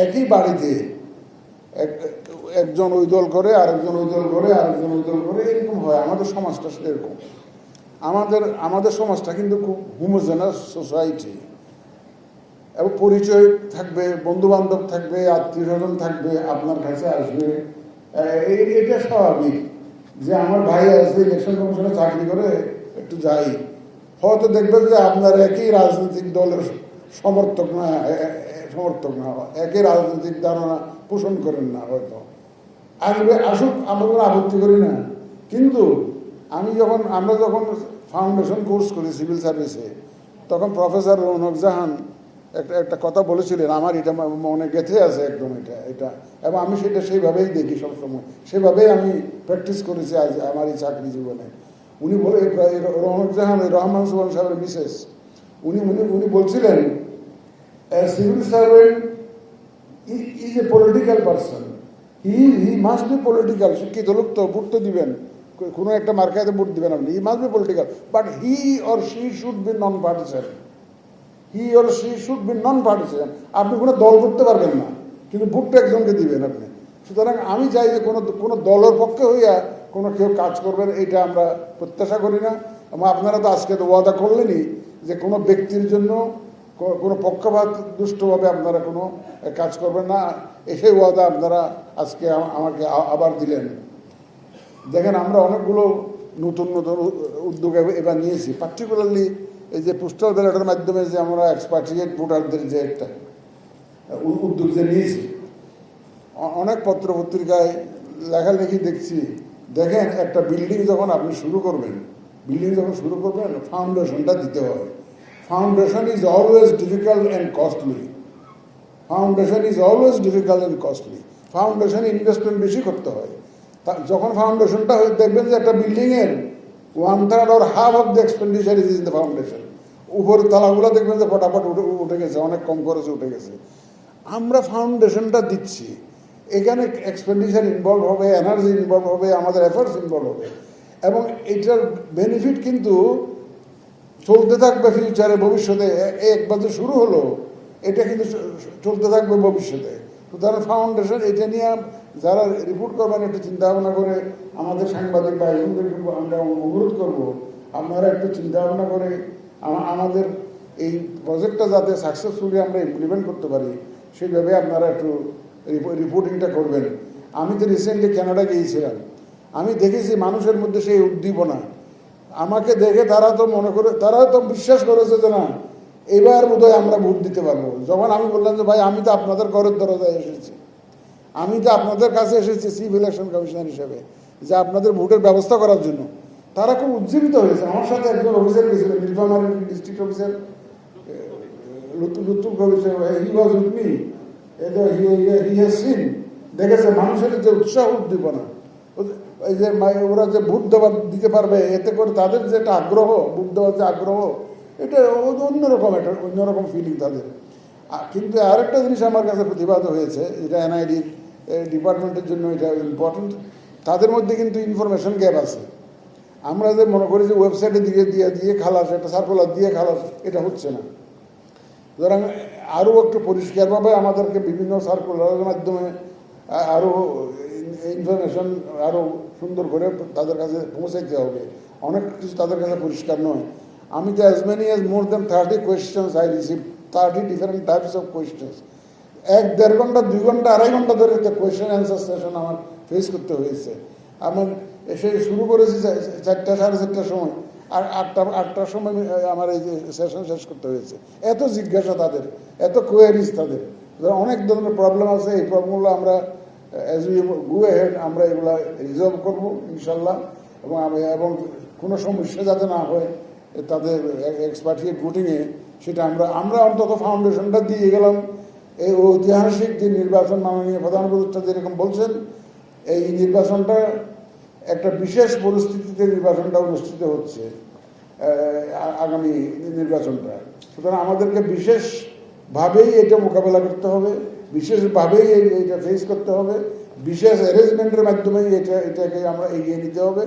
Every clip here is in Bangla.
একই বাড়িতে একজন ওই দল করে, আরেকজন ওই দল করে, আরেকজন ওই দল করে, এরকম হয়। আমাদের সমাজটা এরকম। আমাদের সমাজটা কিন্তু খুব হোমোজেনাস সোসাইটি, এবং পরিচয় থাকবে, বন্ধু বান্ধব থাকবে, আত্মীয় স্বজন থাকবে, আপনার কাছে আসবে। এটা স্বাভাবিক যে আমার ভাই আছে ইলেকশন কমিশনে চাকরি করে, একটু যাই। হয়তো দেখবেন যে আপনার একই রাজনৈতিক দলের সমর্থক না, একই রাজনৈতিক ধারণা পোষণ করেন না, হয়তো আসবে, আসুক, আমরা কোনো আপত্তি করি না। কিন্তু আমরা যখন ফাউন্ডেশন কোর্স করি সিভিল সার্ভিসে, তখন প্রফেসর রৌনক জাহান একটা কথা বলেছিলেন, আমার এটা মনে গেঁথে আছে একদম, এটা এবং আমি সেটা সেইভাবেই দেখি সবসময়, সেভাবেই আমি প্র্যাকটিস করেছি আজ আমার এই চাকরি জীবনে। উনি বলে, রৌনক জাহান রহমান সুবহান সাহেবের মিসেস, উনি বলছিলেন, civil servant is a political person, he must be political. শিক্ষিত লোক তো, ভোট তো দিবেন, কোনো একটা মার্কাতে ভোট দিবেন আপনি, he must be political, but he or she should be non partisan. He or she should be non partisan. আপনি কোনো দল করতে পারবেন না, কিন্তু ভোটটা একজনকে দিবেন আপনি। সুতরাং আমি চাই যে কোনো দলের পক্ষে হইয়া কোনো কেউ কাজ করবেন, এটা আমরা প্রত্যাশা করি না। এবং আপনারা তো আজকে তো ওয়াদা করলেনই যে কোনো ব্যক্তির জন্য কোনো পক্ষপাত দুষ্টভাবে আপনারা কোনো কাজ করবেন না। সেই ওয়াদা আপনারা আজকে আমাকে আবার দিলেন। দেখেন, আমরা অনেকগুলো নতুন উদ্যোগ এবার নিয়েছি, পার্টিকুলারলি এই যে পোস্টাল ব্যালটের মাধ্যমে যে আমরা এক্সপার্টিয়েট ভোটারদের যে একটা উদ্যোগ যে নিয়েছি, অনেক পত্র পত্রিকায় লেখালেখি দেখছি। দেখেন, একটা বিল্ডিং যখন আপনি শুরু করবেন, ফাউন্ডেশনটা দিতে হয়। Foundation is always difficult and costly. Foundation investment বেশি করতে হয়। যখন ফাউন্ডেশনটা হয়ে দেখবেন যে একটা বিল্ডিংয়ের 1/3 or half of the expenditure is in the foundation, উপরের তালাগুলো দেখবেন যে ফটাফট উঠে গেছে, অনেক কম খরচে উঠে গেছে। আমরা ফাউন্ডেশনটা দিচ্ছি, এখানে এক্সপেন্ডিচার ইনভলভ হবে, এনার্জি ইনভলভ হবে, আমাদের এফোর্টস ইনভলভ হবে, এবং এটার বেনিফিট কিন্তু চলতে থাকবে ফিউচারে, ভবিষ্যতে। একবার যে শুরু হলো, এটা কিন্তু চলতে থাকবে ভবিষ্যতে। সুতরাং ফাউন্ডেশন এটা নিয়ে যারা রিপোর্ট করবেন, একটু চিন্তা ভাবনা করে, আমাদের সাংবাদিক ভাইদেরকে আমরা অনুরোধ করবো, আপনারা একটু চিন্তা ভাবনা করে আমাদের এই প্রজেক্টটা যাতে সাকসেসফুলি আমরা ইমপ্লিমেন্ট করতে পারি, সেইভাবে আপনারা একটু রিপোর্টিংটা করবেন। আমি তো রিসেন্টলি কানাডা গিয়েছিলাম, আমি দেখেছি মানুষের মধ্যে সেই উদ্দীপনা। আমাকে দেখে তারা তো বিশ্বাস করেছে যে না, এবার বোধহয় আমরা ভোট দিতে পারবো। যখন আমি বললাম যে ভাই, আমি তো আপনাদের ঘরের দরজায় এসেছি, আমি তো আপনাদের কাছে এসেছি চিফ ইলেকশন কমিশনার হিসেবে, যে আপনাদের ভোটের ব্যবস্থা করার জন্য, তারা খুব উজ্জীবিত হয়েছে। আমার সাথে একজন অফিসার গেছিল, নীলফামারীর district officer Lutul Kabir, he was with me, he has seen, দেখেছে মানুষের যে উৎসাহ উদ্দীপনা, এই যে ওরা যে ভোট দিতে পারবে, এতে করে তাদের যে একটা আগ্রহ, ভোট দেওয়ার যে আগ্রহ, এটা অন্যরকম ফিলিং তাদের। কিন্তু আরেকটা জিনিস আমার কাছে প্রতিবাদ হয়েছে, এটা এনআইডি ডিপার্টমেন্টের জন্য এটা ইম্পর্টেন্ট, তাদের মধ্যে কিন্তু ইনফরমেশন গ্যাপ আছে। আমরা যে মনে করি যে ওয়েবসাইটে দিয়ে খালাস, একটা সার্কুলার দিয়ে খালাস, এটা হচ্ছে না। সুতরাং আরও একটু পরিষ্কারভাবে আমাদেরকে বিভিন্ন সার্কুলারের মাধ্যমে আরও ইনফরমেশন আরও সুন্দর করে তাদের কাছে পৌঁছাইতে হবে। অনেক কিছু তাদের কাছে পরিষ্কার নয়। আমি তো more than 30 questions I received, 30 different types of questions. 1-1.5 ঘন্টা, 2 ঘন্টা, 2.5 ঘন্টা ধরে একটা কোয়েশ্চেন অ্যান্সার সেশন আমার ফেস করতে হয়েছে। আমি এসে শুরু করেছি 4টা, 4:30টার সময়, আর 8টার সময় আমার এই যে সেশন শেষ করতে হয়েছে। এত জিজ্ঞাসা তাদের, এত কোয়ারিজ তাদের, অনেক ধরনের প্রবলেম আছে। এই প্রবলেমগুলো আমরা অ্যাজ উই গো অ্যাহেড আমরা এগুলো রিজলভ করবো ইনশাল্লাহ, এবং কোনো সমস্যা যাতে না হয় তাদের এক্সপার্টিয়েট ভোটিংয়ে, সেটা আমরা অন্তত ফাউন্ডেশনটা দিয়ে গেলাম। এই ঐতিহাসিক যে নির্বাচন মাননীয় প্রধান উপদেষ্টা যেরকম বলছেন, এই নির্বাচনটা একটা বিশেষ পরিস্থিতিতে নির্বাচনটা অনুষ্ঠিত হচ্ছে, আগামী নির্বাচনটা। সুতরাং আমাদেরকে বিশেষভাবেই এটা মোকাবেলা করতে হবে, বিশেষভাবেই এইটা ফেস করতে হবে, বিশেষ অ্যারেঞ্জমেন্টের মাধ্যমেই এটাকে আমরা এগিয়ে নিতে হবে।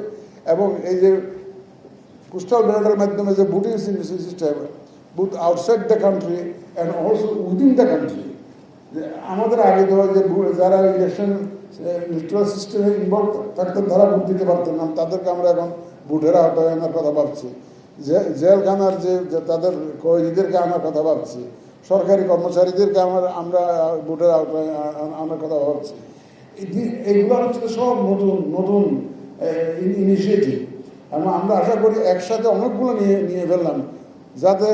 এবং এই যে পোস্টাল ব্যালটের মাধ্যমে যে voting system, both outside the country and also within the country, যে আমাদের আগে তো যে যারা ইলেকশন ইলেকট্রাল সিস্টেমে ইনভলভ থাকতেন তারা ভোট দিতে পারতেন না, তাদেরকে আমরা এখন ভোটের আওতায় আনার কথা ভাবছি। জেলখানার যে তাদের কয়েদিদেরকে আনার কথা ভাবছি, সরকারি কর্মচারীদেরকে আমরা ভোটের আওতায় আনার কথা ভাবছি। এগুলো হচ্ছে সব নতুন নতুন ইনিশিয়েটিভ। আমরা আশা করি একসাথে অনেকগুলো নিয়ে ফেললাম, যাতে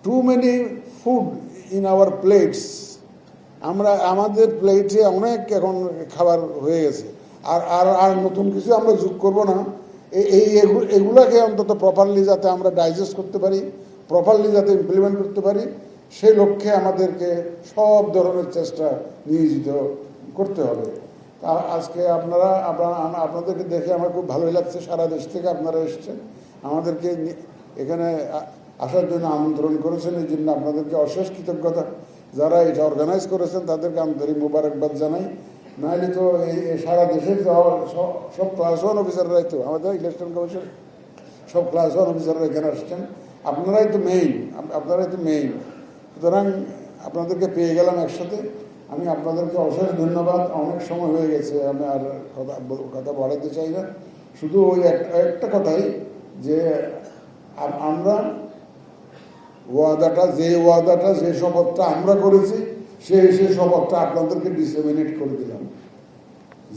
too many food in our plates, আমাদের প্লেটে অনেক এখন খাবার হয়ে গেছে, আর আর আর নতুন কিছু আমরা যোগ করব না। এগুলাকে অন্তত প্রপারলি যাতে আমরা ডাইজেস্ট করতে পারি, প্রপারলি যাতে ইমপ্লিমেন্ট করতে পারি, সেই লক্ষ্যে আমাদেরকে সব ধরনের চেষ্টা নিয়োজিত করতে হবে। আজকে আপনাদেরকে দেখে আমার খুব ভালোই লাগছে, সারা দেশ থেকে আপনারা এসেছেন, আমাদেরকে এখানে আসার জন্য আমন্ত্রণ করেছেন, এই জন্য আপনাদেরকে অশেষ কৃতজ্ঞতা। যারা এটা অর্গানাইজ করেছেন তাদেরকে আন্তরিক মোবারকবাদ জানাই। নাহলে তো এই সারা দেশের সব ক্লাস ওয়ান অফিসাররাই তো, আমাদের ইলেকশন কমিশন সব ক্লাস ওয়ান অফিসাররা এখানে আসছেন, আপনারাই তো মেইন। সুতরাং আপনাদেরকে পেয়ে গেলাম একসাথে, আমি আপনাদেরকে অশেষ ধন্যবাদ। অনেক সময় হয়ে গেছে, আমি আর কথা বাড়াতে চাই না। শুধু ওই একটা কথাই, যে আমরা যে শপথটা আমরা করেছি সেই শপথটা আপনাদেরকে ডিসেমিনেট করে দিলাম।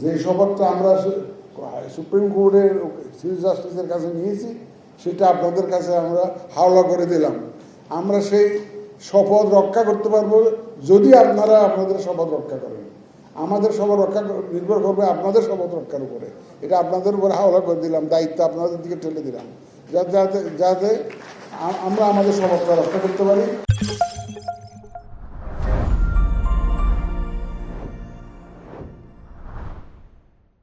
যে শপথটা আমরা সুপ্রিম কোর্টের চিফ জাস্টিসের কাছে নিয়েছি সেটা আপনাদের কাছে আমরা হাওলা করে দিলাম। আমরা সেই শপথ রক্ষা করতে পারবো যদি আপনারা আপনাদের শপথ রক্ষা করেন। আমাদের শপথ রক্ষা নির্ভর করবে আপনাদের শপথ রক্ষার উপরে। এটা আপনাদের উপরে হাওলা করে দিলাম, দায়িত্ব আপনাদের দিকে ঠেলে দিলাম, যাতে আমরা আমাদের শপথটা রক্ষা করতে পারি।